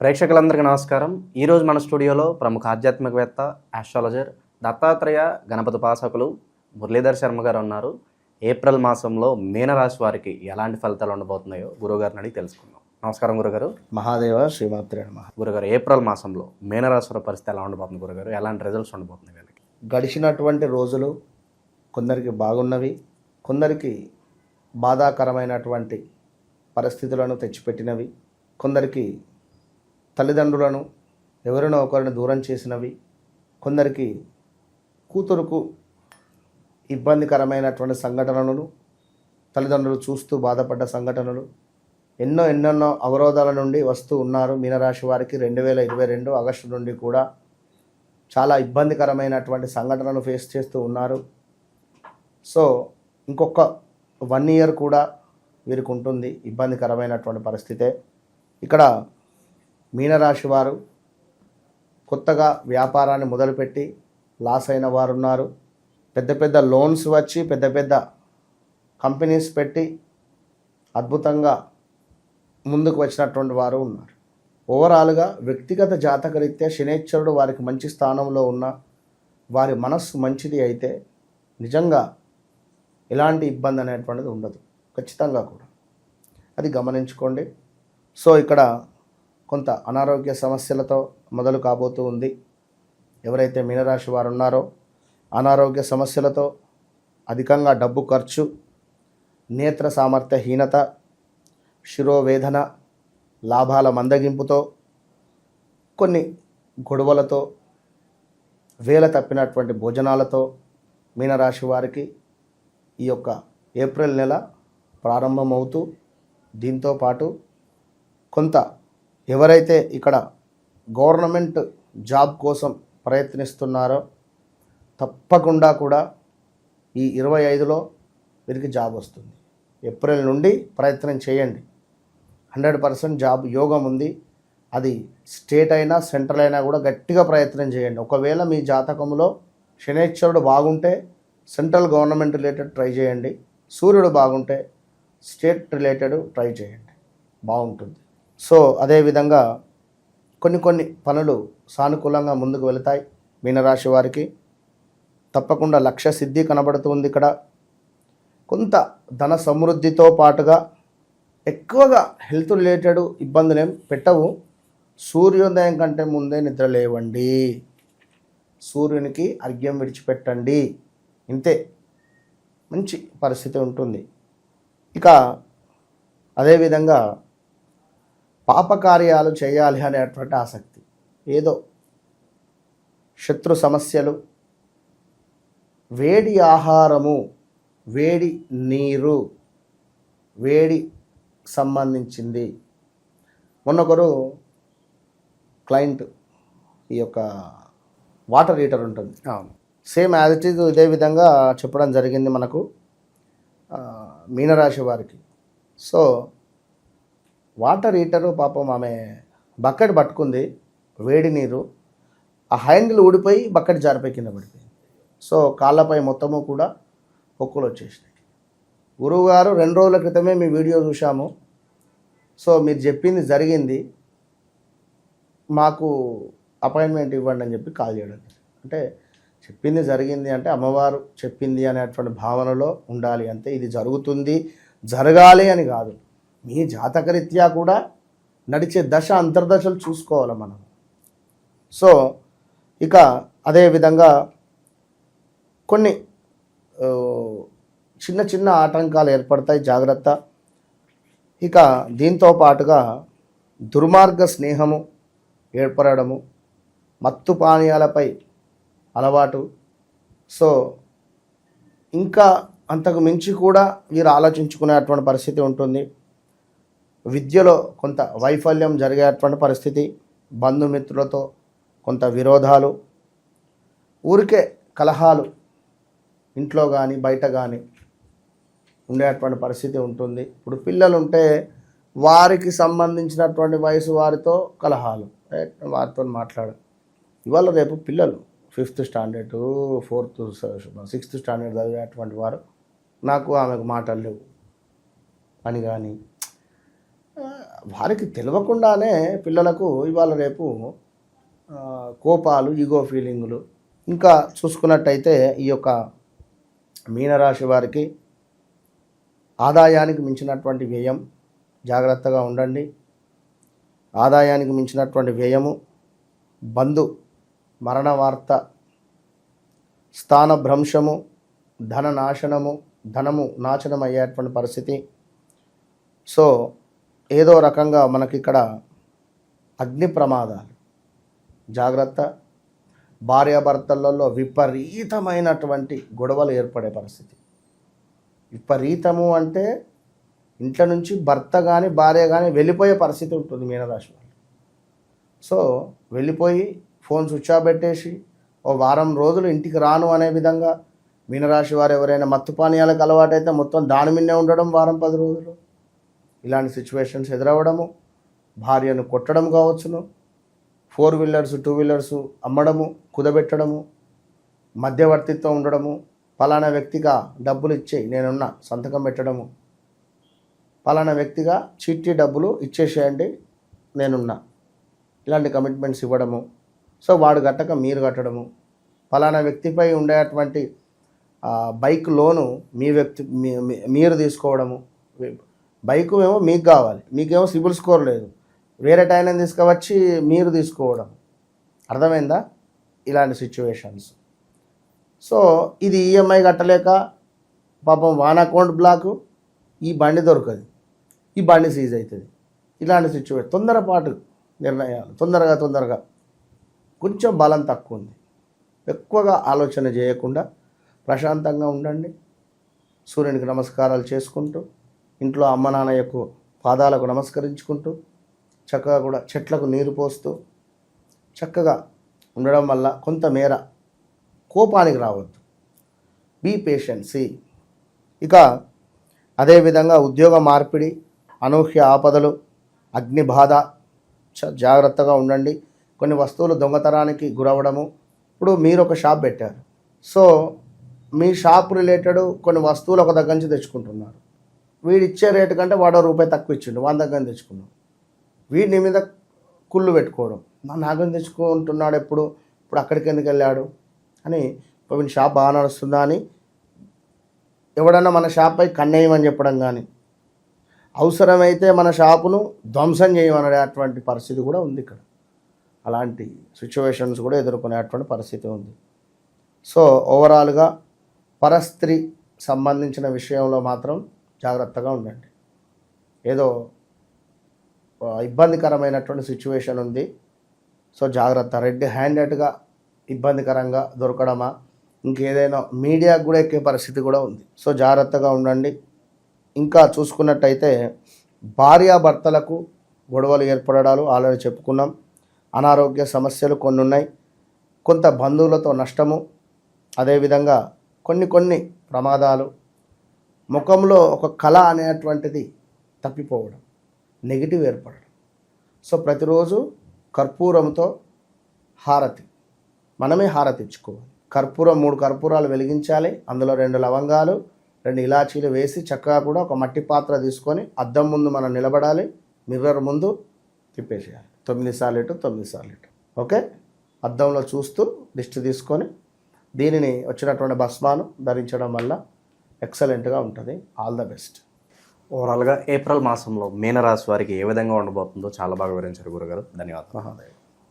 ప్రేక్షకులందరికీ నమస్కారం. ఈరోజు మన స్టూడియోలో ప్రముఖ ఆధ్యాత్మికవేత్త, ఆస్ట్రాలజర్, దత్తాత్రేయ గణపతి ఉపాసకులు మురళీధర్ శర్మ గారు ఉన్నారు. ఏప్రిల్ మాసంలో మీనరాశి వారికి ఎలాంటి ఫలితాలు ఉండబోతున్నాయో గురుగారిని అడిగి తెలుసుకుందాం. నమస్కారం గురుగారు. మహాదేవ శ్రీమాత్రే నమః. గురుగారు, ఏప్రిల్ మాసంలో మీనరాశి వారి పరిస్థితి ఎలా ఉండబోతుంది గురుగారు? ఎలాంటి రిజల్ట్స్ ఉండబోతున్నాయి వీళ్ళకి? గడిచినటువంటి రోజులు కొందరికి బాగున్నవి, కొందరికి బాధాకరమైనటువంటి పరిస్థితులను తెచ్చిపెట్టినవి, కొందరికి తల్లిదండ్రులను ఎవరినో ఒకరిని దూరం చేసినవి, కొందరికి కూతురుకు ఇబ్బందికరమైనటువంటి సంఘటనలను తల్లిదండ్రులు చూస్తూ బాధపడ్డ సంఘటనలు ఎన్నెన్నో అవరోధాల నుండి వస్తూ ఉన్నారు. మీనరాశి వారికి 2022 ఆగస్టు నుండి కూడా చాలా ఇబ్బందికరమైనటువంటి సంఘటనలు ఫేస్ చేస్తూ ఉన్నారు. సో ఇంకొక 1 ఇయర్ కూడా వీరికి ఉంటుంది ఇబ్బందికరమైనటువంటి పరిస్థితే. ఇక్కడ మీనరాశి వారు కొత్తగా వ్యాపారాన్ని మొదలుపెట్టి లాస్ అయిన వారు ఉన్నారు. పెద్ద పెద్ద లోన్స్ వచ్చి పెద్ద పెద్ద కంపెనీస్ పెట్టి అద్భుతంగా ముందుకు వచ్చినటువంటి వారు ఉన్నారు. ఓవరాల్గా వ్యక్తిగత జాతకరీత్యా శనైశ్వరుడు వారికి మంచి స్థానంలో ఉన్న వారి మనస్సు మంచిది అయితే నిజంగా ఎలాంటి ఇబ్బంది అనేటువంటిది ఉండదు, ఖచ్చితంగా కూడా అది గమనించుకోండి. సో ఇక్కడ కొంత అనారోగ్య సమస్యలతో మొదలు కాబోతూ ఉంది. ఎవరైతే మీనరాశి వారు ఉన్నారో అనారోగ్య సమస్యలతో అధికంగా డబ్బు ఖర్చు, నేత్ర సామర్థ్యహీనత, శిరోవేదన, లాభాల మందగింపుతో, కొన్ని గొడవలతో, వేల తప్పినటువంటి భోజనాలతో మీనరాశి వారికి ఈ యొక్క ఏప్రిల్ నెల ప్రారంభమవుతూ, దీంతో పాటు కొంత ఎవరైతే ఇక్కడ గవర్నమెంట్ జాబ్ కోసం ప్రయత్నిస్తున్నారో తప్పకుండా కూడా ఈ 25లో వీరికి జాబ్ వస్తుంది. ఏప్రిల్ నుండి ప్రయత్నం చేయండి. 100% జాబ్ యోగం ఉంది. అది స్టేట్ అయినా సెంట్రల్ అయినా కూడా గట్టిగా ప్రయత్నం చేయండి. ఒకవేళ మీ జాతకంలో శనైశ్వరుడు బాగుంటే సెంట్రల్ గవర్నమెంట్ రిలేటెడ్ ట్రై చేయండి. సూర్యుడు బాగుంటే స్టేట్ రిలేటెడ్ ట్రై చేయండి, బాగుంటుంది. సో అదేవిధంగా కొన్ని పనులు సానుకూలంగా ముందుకు వెళతాయి. మీనరాశి వారికి తప్పకుండా లక్ష్య సిద్ధి కనబడుతుంది. ఇక్కడ కొంత ధన సమృద్ధితో పాటుగా ఎక్కువగా హెల్త్ రిలేటెడ్ ఇబ్బందులు ఏం పెట్టవు. సూర్యోదయం కంటే ముందే నిద్ర లేవండి, సూర్యునికి అర్ఘ్యం విడిచిపెట్టండి, ఇంతే, మంచి పరిస్థితి ఉంటుంది. ఇక అదేవిధంగా పాపకార్యాలు చేయాలి అనేటువంటి ఆసక్తి, ఏదో శత్రు సమస్యలు, వేడి ఆహారము, వేడి నీరు, వేడి సంబంధించింది. మొన్నొకరు క్లయింట్ ఈ యొక్క వాటర్ హీటర్ ఉంటుంది, సేమ్ యాజ్ ఇట్ ఈజ్ ఇదే విధంగా చెప్పడం జరిగింది మనకు మీనరాశి వారికి. సో వాటర్ హీటరు పాపం ఆమె బకెట్ పట్టుకుంది, వేడి నీరు, ఆ హ్యాండిల్ ఊడిపోయి బకెట్ జారిపోయి కింద పడిపోయింది. సో కాళ్ళపై మొత్తము కూడా పొక్కులు వచ్చేసినాయి. గురువుగారు 2 రోజుల క్రితమే మీ వీడియో చూశాము, సో మీరు చెప్పింది జరిగింది, మాకు అపాయింట్మెంట్ ఇవ్వండి అని చెప్పి కాల్ చేయడం. అంటే చెప్పింది జరిగింది అంటే అమ్మవారు చెప్పింది అనేటువంటి భావనలో ఉండాలి అంతే. ఇది జరుగుతుంది, జరగాలి అని కాదు. మీ జాతకరీత్యా కూడా నడిచే దశ అంతర్దశలు చూసుకోవాలి మనం. సో ఇక అదేవిధంగా కొన్ని చిన్న ఆటంకాలు ఏర్పడతాయి, జాగ్రత్త. ఇక దీంతో పాటుగా దుర్మార్గ స్నేహము ఏర్పడము, మత్తు పానీయాలపై అలవాటు. సో ఇంకా అంతకు మించి కూడా వీరు ఆలోచించుకునేటువంటి పరిస్థితి ఉంటుంది. విద్యలో కొంత వైఫల్యం జరిగేటువంటి పరిస్థితి, బంధుమిత్రులతో కొంత విరోధాలు, ఊరికే కలహాలు ఇంట్లో కానీ బయట కానీ ఉండేటువంటి పరిస్థితి ఉంటుంది. ఇప్పుడు పిల్లలు ఉంటే వారికి సంబంధించినటువంటి వయసు వారితో కలహాలు, వారితో మాట్లాడు. ఇవాళ రేపు పిల్లలు 5th standard 4th 6th standard చదివేటువంటి వారు నాకు ఆమెకు మాటలు లేవు అని కానీ వారికి తెలియకుండానే పిల్లలకు ఇవాళ రేపు కోపాలు, ఈగో ఫీలింగులు. ఇంకా చూసుకున్నట్టయితే ఈ యొక్క మీనరాశి వారికి ఆదాయానికి మించినటువంటి వ్యయం, జాగ్రత్తగా ఉండండి. ఆదాయానికి మించినటువంటి వ్యయము, బంధు మరణ వార్త, స్థానభ్రంశము, ధన నాశనము, ధనము నాశనం అయ్యేటువంటి పరిస్థితి. సో ఏదో రకంగా మనకిక్కడ అగ్ని ప్రమాదాలు, జాగ్రత్త. భార్యాభర్తలలో విపరీతమైనటువంటి గొడవలు ఏర్పడే పరిస్థితి. విపరీతము అంటే ఇంట్లో నుంచి భర్త కానీ భార్య కానీ వెళ్ళిపోయే పరిస్థితి ఉంటుంది మీనరాశి వాళ్ళు. సో వెళ్ళిపోయి ఫోన్ స్విచ్ ఆఫ్ పెట్టేసి ఓ వారం రోజులు ఇంటికి రాను అనే విధంగా మీనరాశి వారు ఎవరైనా మత్తు పానీయాలకు అలవాటైతే మొత్తం దాని మీదే ఉండడం వారం 10 రోజులు. ఇలాంటి సిచ్యువేషన్స్ ఎదురవ్వడము, భార్యను కొట్టడం కావచ్చును, 4 వీలర్స్ 2 వీలర్స్ అమ్మడము, కుదబెట్టడము, మధ్యవర్తిత్వం ఉండడము, పలానా వ్యక్తిగా డబ్బులు ఇచ్చి నేనున్నా సంతకం పెట్టడము, పలానా వ్యక్తిగా చీటీ డబ్బులు ఇచ్చేసేయండి నేనున్నా, ఇలాంటి కమిట్మెంట్స్ ఇవ్వడము. సో వాడు కట్టక మీరు కట్టడము, పలానా వ్యక్తిపై ఉండేటువంటి బైక్ లోను మీరు తీసుకోవడము. బైకు ఏమో మీకు కావాలి, మీకేమో సిబిల్ స్కోర్ లేదు, వేరే టైం తీసుకువచ్చి మీరు తీసుకోవడం. అర్థమైందా? ఇలాంటి సిచ్యువేషన్స్. సో ఇది ఈఎంఐ కట్టలేక పాపం వాన్ అకౌంట్ బ్లాకు, ఈ బండి దొరకదు, ఈ బండి సీజ్ అవుతుంది. ఇలాంటి సిచ్యువేషన్, తొందరపాటు నిర్ణయాలు, తొందరగా కొంచెం బలం తక్కువ ఉంది. ఎక్కువగా ఆలోచన చేయకుండా ప్రశాంతంగా ఉండండి. సూర్యునికి నమస్కారాలు చేసుకుంటూ, ఇంట్లో అమ్మ నాన్న యొక్క పాదాలకు నమస్కరించుకుంటూ, చక్కగా కూడా చెట్లకు నీరు పోస్తూ చక్కగా ఉండడం వల్ల కొంతమేర కోపానికి రావద్దు. బీ పేషెన్సీ. ఇక అదేవిధంగా ఉద్యోగ మార్పిడి, అనూహ్య ఆపదలు, అగ్ని బాధ, జాగ్రత్తగా ఉండండి. కొన్ని వస్తువులు దొంగతనానికి గురవడము. ఇప్పుడు మీరు ఒక షాప్ పెట్టారు, సో మీ షాప్ రిలేటెడ్ కొన్ని వస్తువులు ఒక దగ్గర నుంచి తెచ్చుకుంటున్నారు. వీడు ఇచ్చే రేటు కంటే వాడు రూపాయి తక్కువ ఇచ్చిండు, వాళ్ళ దగ్గర తెచ్చుకున్నాం. వీడి మీద కుళ్ళు పెట్టుకోవడం, మా నాగం తెచ్చుకుంటున్నాడు ఇప్పుడు అక్కడికి ఎందుకు వెళ్ళాడు అని, వీడి షాప్ బాగా నడుస్తుందా అని ఎవడన్నా మన షాప్పై కన్నేయమని చెప్పడం కానీ, అవసరమైతే మన షాపును ధ్వంసం చేయమనేటువంటి పరిస్థితి కూడా ఉంది ఇక్కడ. అలాంటి సిచ్యువేషన్స్ కూడా ఎదుర్కొనేటువంటి పరిస్థితి ఉంది. సో ఓవరాల్గా పరస్త్రీ సంబంధించిన విషయంలో మాత్రం జాగ్రత్తగా ఉండండి. ఏదో ఇబ్బందికరమైనటువంటి సిచ్యువేషన్ ఉంది, సో జాగ్రత్త. రెడ్ హ్యాండెడ్గా ఇబ్బందికరంగా దొరకడమా, ఇంకేదైనా మీడియాకు కూడా ఎక్కే పరిస్థితి కూడా ఉంది. సో జాగ్రత్తగా ఉండండి. ఇంకా చూసుకున్నట్టయితే భార్యాభర్తలకు గొడవలు ఏర్పడడాలు ఆల్రెడీ చెప్పుకున్నాం. అనారోగ్య సమస్యలు కొన్ని ఉన్నాయి, కొంత బంధువులతో నష్టము, అదేవిధంగా కొన్ని ప్రమాదాలు, ముఖంలో ఒక కళ అనేటువంటిది తప్పిపోవడం, నెగిటివ్ ఏర్పడడం. సో ప్రతిరోజు కర్పూరంతో హారతి, మనమే హారతి ఇచ్చుకోవాలి. కర్పూరం 3 కర్పూరాలు వెలిగించాలి, అందులో 2 లవంగాలు 2 ఇలాచీలు వేసి చక్కగా కూడా ఒక మట్టి పాత్ర తీసుకొని అద్దం ముందు మనం నిలబడాలి, మిర్రర్ ముందు తిప్పేసేయాలి 9 సార్లు ఇటు 9 సార్లు ఇటు. ఓకే, అద్దంలో చూస్తూ దిష్టి తీసుకొని దీనిని వచ్చినటువంటి భస్మాను ధరించడం వల్ల ఎక్సలెంట్గా ఉంటుంది. All the best. ఓవరాల్గా ఏప్రిల్ మాసంలో మీనరాశి వారికి ఏ విధంగా ఉండబోతుందో చాలా బాగా వివరించారు గురుగారు. ధన్యవాదాలు. మహాదేవ్.